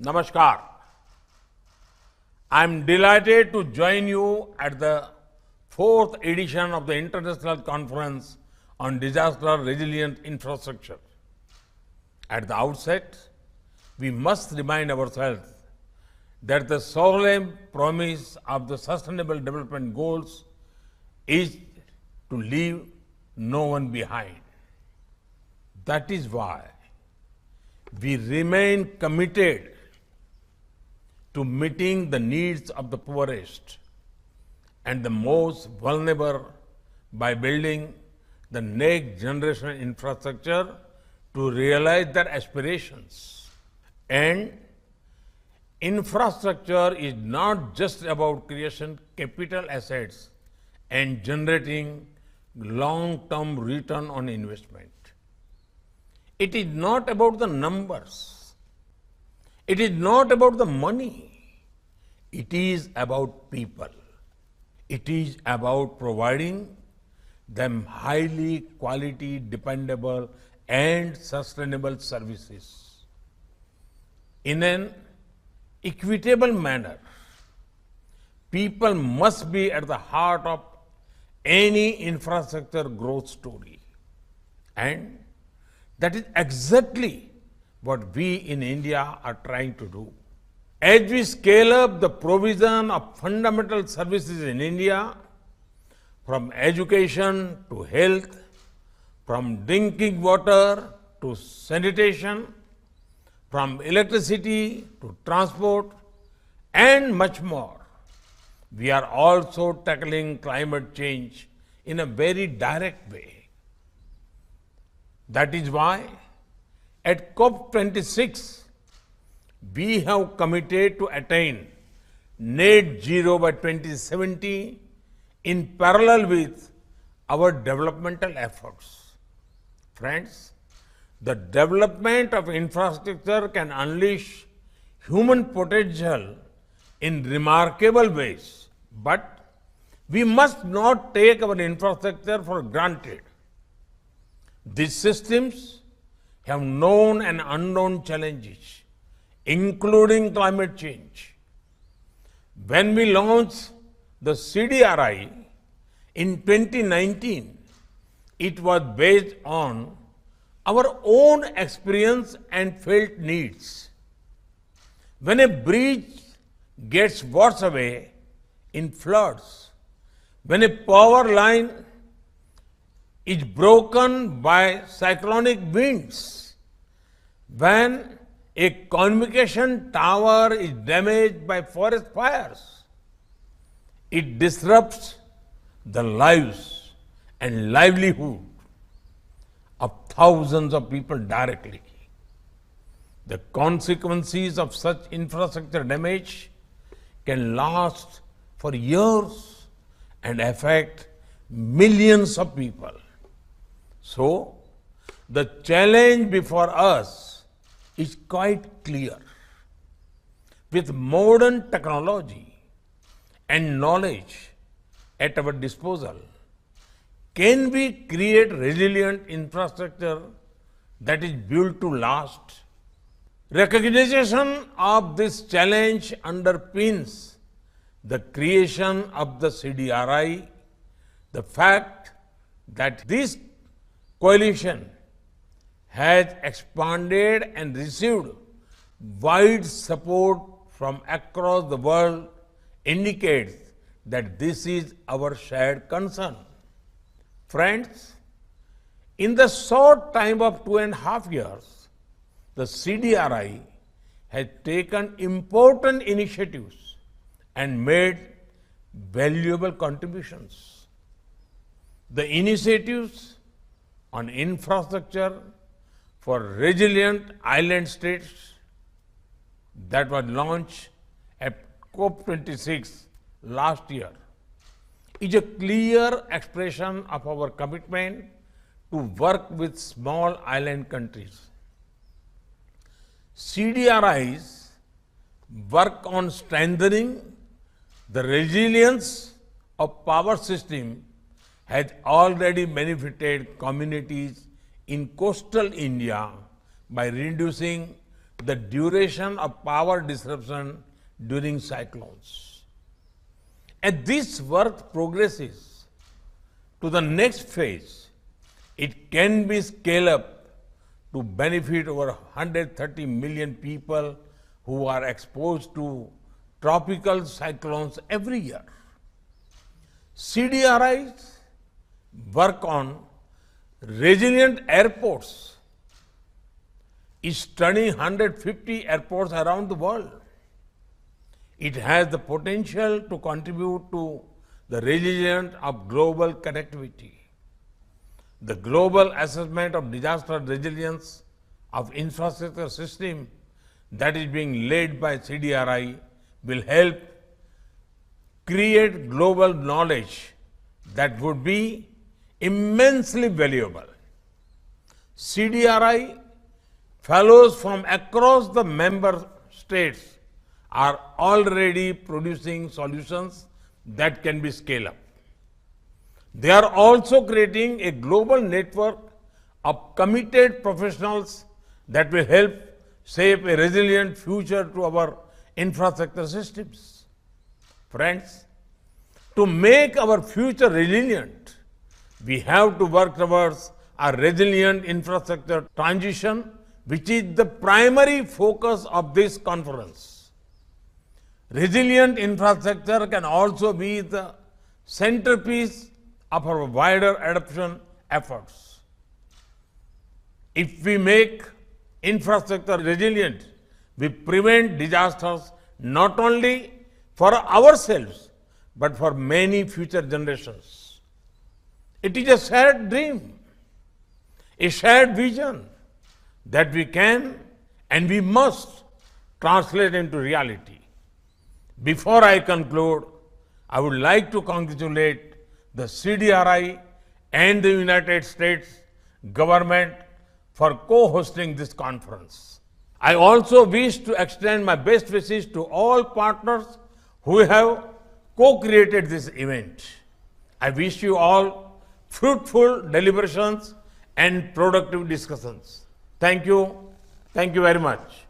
Namaskar. I am delighted to join you at the fourth edition of the International Conference on Disaster Resilient Infrastructure. At the outset, we must remind ourselves that the solemn promise of the Sustainable Development Goals is to leave no one behind. That is why we remain committed to meeting the needs of the poorest and the most vulnerable by building the next generation infrastructure to realize their aspirations. And infrastructure is not just about creating capital assets and generating long-term return on investment. It is not about the numbers. It is not about the money. It is about people. It is about providing them highly quality, dependable, and sustainable services in an equitable manner. People must be at the heart of any infrastructure growth story. And that is exactly what we in India are trying to do. As we scale up the provision of fundamental services in India, from education to health, from drinking water to sanitation, from electricity to transport, and much more, we are also tackling climate change in a very direct way. That is why at COP26, we have committed to attain net zero by 2070 in parallel with our developmental efforts. Friends, the development of infrastructure can unleash human potential in remarkable ways, but we must not take our infrastructure for granted. These systems have known and unknown challenges, including climate change. When we launched the ICDRI in 2019, it was based on our own experience and felt needs. When a bridge gets washed away in floods, when a power line is broken by cyclonic winds, when a communication tower is damaged by forest fires, it disrupts the lives and livelihood of thousands of people directly. The consequences of such infrastructure damage can last for years and affect millions of people. So, the challenge before us is quite clear. With modern technology and knowledge at our disposal, can we create resilient infrastructure that is built to last? Recognition of this challenge underpins the creation of the ICDRI, the fact that this coalition has expanded and received wide support from across the world indicates that this is our shared concern. Friends, in the short time of 2.5 years, the ICDRI has taken important initiatives and made valuable contributions. The initiatives on infrastructure for resilient island states that was launched at COP26 last year is a clear expression of our commitment to work with small island countries. ICDRI's work on strengthening the resilience of power system has already benefited communities in coastal India by reducing the duration of power disruption during cyclones. As this work progresses to the next phase, it can be scaled up to benefit over 130 million people who are exposed to tropical cyclones every year. CDRIs work on resilient airports is studying 150 airports around the world. It has the potential to contribute to the resilience of global connectivity. The global assessment of disaster resilience of infrastructure system that is being led by CDRI will help create global knowledge that would be immensely valuable. CDRI fellows from across the member states are already producing solutions that can be scaled up. They are also creating a global network of committed professionals that will help shape a resilient future to our infrastructure systems. Friends, to make our future resilient, we have to work towards a resilient infrastructure transition, which is the primary focus of this conference. Resilient infrastructure can also be the centerpiece of our wider adoption efforts. If we make infrastructure resilient, we prevent disasters not only for ourselves, but for many future generations. It is a shared dream, a shared vision that we can and we must translate into reality. Before I conclude, I would like to congratulate the CDRI and the United States government for co-hosting this conference. I also wish to extend my best wishes to all partners who have co-created this event. I wish you all fruitful deliberations and productive discussions. Thank you. Thank you very much.